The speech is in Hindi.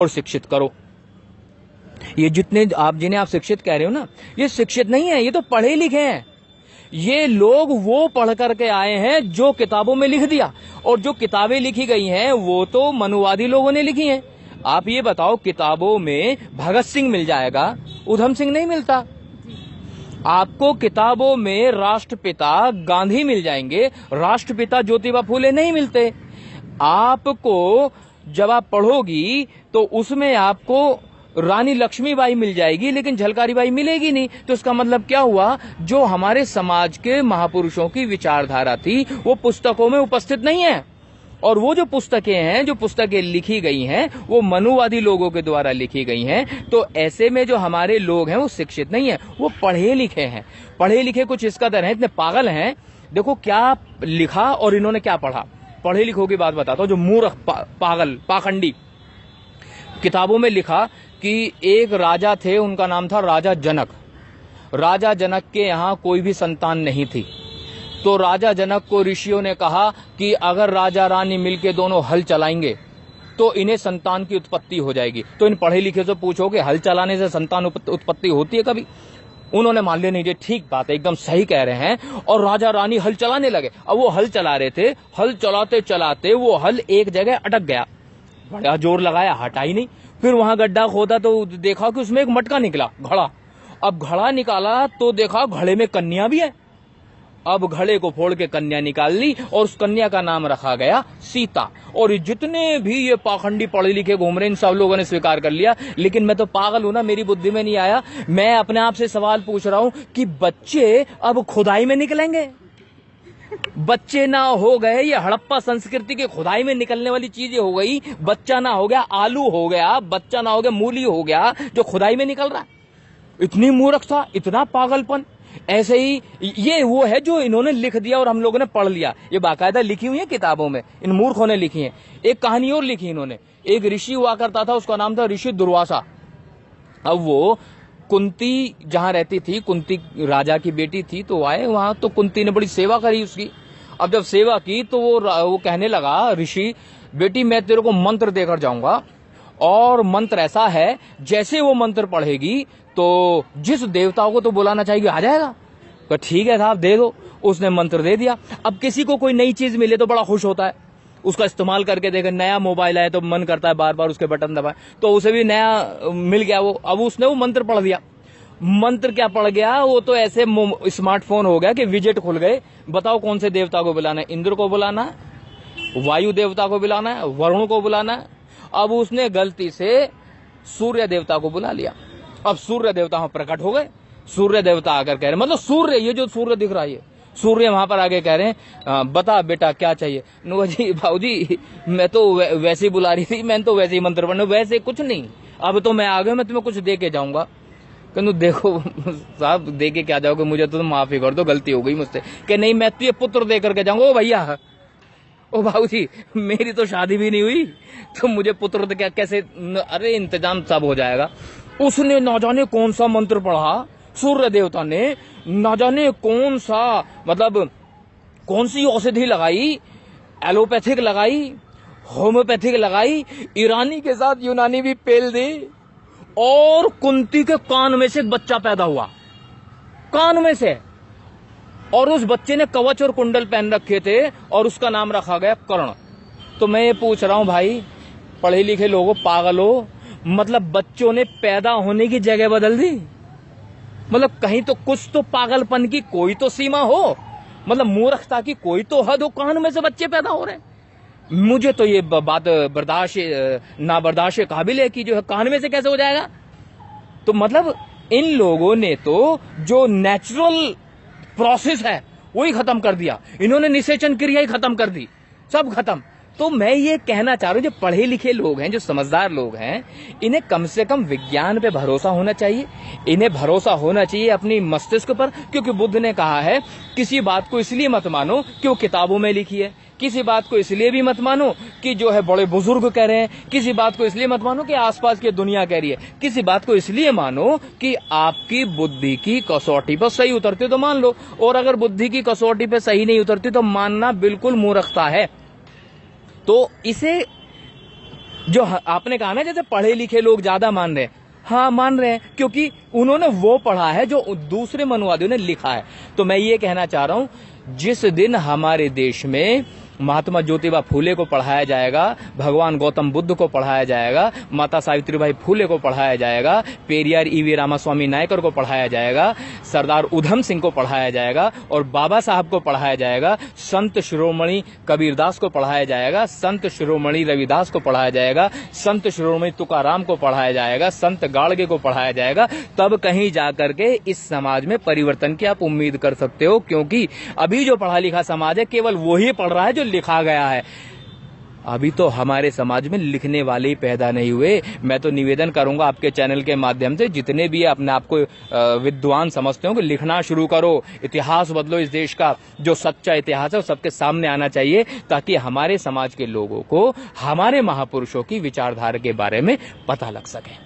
और शिक्षित करो। ये जितने आप जिन्हें आप शिक्षित कह रहे हो ना, ये शिक्षित नहीं है, ये तो पढ़े लिखे हैं। ये लोग वो पढ़ करके आए हैं जो किताबों में लिख दिया, और जो किताबें लिखी गई हैं वो तो मनुवादी लोगों ने लिखी हैं। आप ये बताओ, किताबों में भगत सिंह मिल जाएगा, उधम सिंह नहीं मिलता। आपको किताबों में राष्ट्रपिता गांधी मिल जाएंगे, राष्ट्रपिता ज्योतिबा फूले नहीं मिलते। आपको जब आप पढ़ोगी तो उसमें आपको रानी लक्ष्मीबाई मिल जाएगी, लेकिन झलकारी बाई मिलेगी नहीं। तो इसका मतलब क्या हुआ, जो हमारे समाज के महापुरुषों की विचारधारा थी वो पुस्तकों में उपस्थित नहीं है। और वो जो पुस्तकें लिखी गई हैं वो मनुवादी लोगों के द्वारा लिखी गई हैं। तो ऐसे में जो हमारे लोग हैं वो शिक्षित नहीं है, वो पढ़े लिखे हैं। पढ़े लिखे कुछ इस कदर हैं, इतने पागल हैं। देखो क्या लिखा और इन्होंने क्या पढ़ा। पढ़े लिखों की बात बताता हूं, जो मूर्ख पागल पाखंडी। किताबों में लिखा कि एक राजा थे, उनका नाम था राजा जनक। राजा जनक के यहाँ कोई भी संतान नहीं थी, तो राजा जनक को ऋषियों ने कहा कि अगर राजा रानी मिलके दोनों हल चलाएंगे तो इन्हें संतान की उत्पत्ति हो जाएगी। तो इन पढ़े लिखे से पूछोगे हल चलाने से संतान उत्पत्ति होती है कभी? उन्होंने मान लिया नहीं, ये ठीक बात है, एकदम सही कह रहे हैं। और राजा रानी हल चलाने लगे। अब वो हल चला रहे थे, हल चलाते चलाते वो हल एक जगह अटक गया। बड़ा जोर लगाया, हटा ही नहीं। फिर वहां गड्ढा खोदा तो देखा कि उसमें एक मटका निकला, घड़ा। अब घड़ा निकाला तो देखा घड़े में कन्या भी है। अब घड़े को फोड़ के कन्या निकाल ली और उस कन्या का नाम रखा गया सीता। और जितने भी ये पाखंडी पढ़े लिखे घूम रहे, इन सब लोगों ने स्वीकार कर लिया। लेकिन मैं तो पागल हूं ना, मेरी बुद्धि में नहीं आया। मैं अपने आप से सवाल पूछ रहा हूं कि बच्चे अब खुदाई में निकलेंगे? बच्चे ना हो गए, ये हड़प्पा संस्कृति के खुदाई में निकलने वाली चीजें हो गई। बच्चा ना हो गया आलू हो गया, बच्चा ना हो गया मूली हो गया, जो खुदाई में निकल रहा है। इतनी मूर्खता, इतना पागलपन। ऐसे ही ये वो है जो इन्होंने लिख दिया और हम लोगों ने पढ़ लिया। ये बाकायदा लिखी हुई है किताबों में, इन मूर्खों ने लिखी है। एक कहानी और लिखी इन्होंने। एक ऋषि हुआ करता था, उसका नाम था ऋषि दुर्वासा। अब वो कुंती जहां रहती थी, कुंती राजा की बेटी थी, तो आए वहां, तो कुंती ने बड़ी सेवा करी उसकी। अब जब सेवा की तो वो कहने लगा, ऋषि बेटी मैं तेरे को मंत्र देकर जाऊंगा, और मंत्र ऐसा है जैसे वो मंत्र पढ़ेगी तो जिस देवता को तो बुलाना चाहिए आ जाएगा। तो ठीक है साहब, दे दो। उसने मंत्र दे दिया। अब किसी को कोई नई चीज मिले तो बड़ा खुश होता है, उसका इस्तेमाल करके देखे। नया मोबाइल आए तो मन करता है बार बार उसके बटन दबाए, तो उसे भी नया मिल गया वो। अब उसने वो मंत्र पढ़ दिया। मंत्र क्या पढ़ गया, वो तो ऐसे स्मार्टफोन हो गया कि विजेट खुल गए। बताओ कौन से देवता को बुलाना है? इंद्र को बुलाना है, वायु देवता को बुलाना है, वरुण को बुलाना है। अब उसने गलती से सूर्य देवता को बुला लिया। अब सूर्य देवता वहां प्रकट हो गए। सूर्य देवता आकर कह रहे, मतलब सूर्य, ये जो सूर्य दिख रहा है, सूर्य वहां पर आगे कह रहे हैं बता बेटा क्या चाहिए। जी भाऊजी मैं तो वैसे ही बुला रही थी, मैंने तो वैसे ही मंत्र पढ़ना, वैसे कुछ नहीं। अब तो मैं आ गया, मैं तुम्हें कुछ दे के जाऊंगा। कहूँ देखो साहब दे के क्या जाओगे, मुझे तो माफी कर दो, गलती हो गई मुझसे। कि नहीं मैं तुझे पुत्र दे करके जाऊंगा। ओ भैया, ओ भाऊजी मेरी तो शादी भी नहीं हुई, तो मुझे पुत्र क्या कैसे? अरे इंतजाम सब हो जाएगा। उसने ना जाने कौन सा मंत्र पढ़ा, सूर्य देवता ने ना जाने कौन सा, मतलब कौन सी औषधि लगाई, एलोपैथिक लगाई, होम्योपैथिक लगाई, ईरानी के साथ यूनानी भी पेल दी, और कुंती के कान में से एक बच्चा पैदा हुआ, कान में से। और उस बच्चे ने कवच और कुंडल पहन रखे थे और उसका नाम रखा गया कर्ण। तो मैं ये पूछ रहा हूं भाई, पढ़े लिखे लोगों, पागलों, मतलब बच्चों ने पैदा होने की जगह बदल दी। मतलब कहीं तो कुछ तो पागलपन की कोई तो सीमा हो, मतलब मूर्खता की कोई तो हद हो। कान में से बच्चे पैदा हो रहे हैं। मुझे तो ये बात ना बर्दाश्त काबिल है कि जो है कान में से कैसे हो जाएगा। तो मतलब इन लोगों ने तो जो नेचुरल प्रोसेस है वही खत्म कर दिया। इन्होंने निषेचन क्रिया ही खत्म कर दी, सब खत्म। तो मैं ये कहना चाह रहा हूं, जो पढ़े लिखे लोग हैं, जो समझदार लोग हैं, इन्हें कम से कम विज्ञान पे भरोसा होना चाहिए। इन्हें भरोसा होना चाहिए अपनी मस्तिष्क पर, क्योंकि बुद्ध ने कहा है किसी बात को इसलिए मत मानो कि वो किताबों में लिखी है, किसी बात को इसलिए भी मत मानो कि जो है बड़े बुजुर्ग कह रहे हैं, किसी बात को इसलिए मत मानो कि आसपास की दुनिया कह रही है, किसी बात को इसलिए मानो कि आपकी बुद्धि की कसौटी पर सही उतरती तो मान लो, और अगर बुद्धि की कसौटी पर सही नहीं उतरती तो मानना बिल्कुल मूर्खता है। तो इसे जो आपने कहा ना जैसे पढ़े लिखे लोग ज्यादा मान रहे हैं, हाँ मान रहे हैं, क्योंकि उन्होंने वो पढ़ा है जो दूसरे मनुवादियों ने लिखा है। तो मैं ये कहना चाह रहा हूं, जिस दिन हमारे देश में महात्मा ज्योतिबा फूले को पढ़ाया जाएगा, भगवान गौतम बुद्ध को पढ़ाया जाएगा, माता सावित्रीबाई फूले को पढ़ाया जाएगा, पेरियार ईवी रामास्वामी नायकर को पढ़ाया जाएगा, सरदार उधम सिंह को पढ़ाया जाएगा और बाबा साहब को पढ़ाया जाएगा, संत शिरोमणि कबीरदास को पढ़ाया जाएगा, संत शिरोमणि रविदास को पढ़ाया जाएगा, संत शिरोमणि तुकाराम को पढ़ाया जाएगा, संत गाड़गे को पढ़ाया जाएगा, तब कहीं जाकर के इस समाज में परिवर्तन की आप उम्मीद कर सकते हो। क्योंकि अभी जो पढ़ा लिखा समाज है केवल वही पढ़ रहा है जो लिखा गया है। अभी तो हमारे समाज में लिखने वाले ही पैदा नहीं हुए। मैं तो निवेदन करूंगा आपके चैनल के माध्यम से, जितने भी अपने आप को विद्वान समझते हो कि लिखना शुरू करो, इतिहास बदलो। इस देश का जो सच्चा इतिहास है वो सबके सामने आना चाहिए, ताकि हमारे समाज के लोगों को हमारे महापुरुषों की विचारधारा के बारे में पता लग सके।